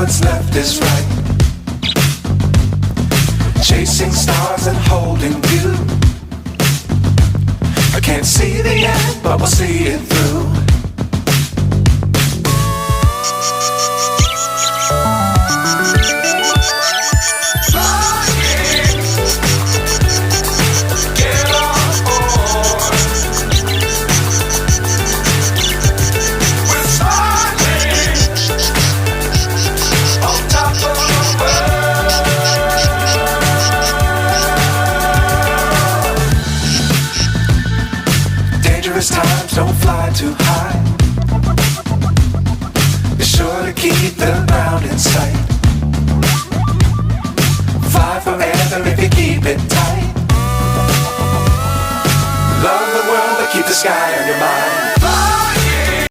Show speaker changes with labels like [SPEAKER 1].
[SPEAKER 1] what's left is right. Chasing stars and holding you. I can't see the end, but we'll see it through. Times don't fly too high. Be sure to keep the ground in sight.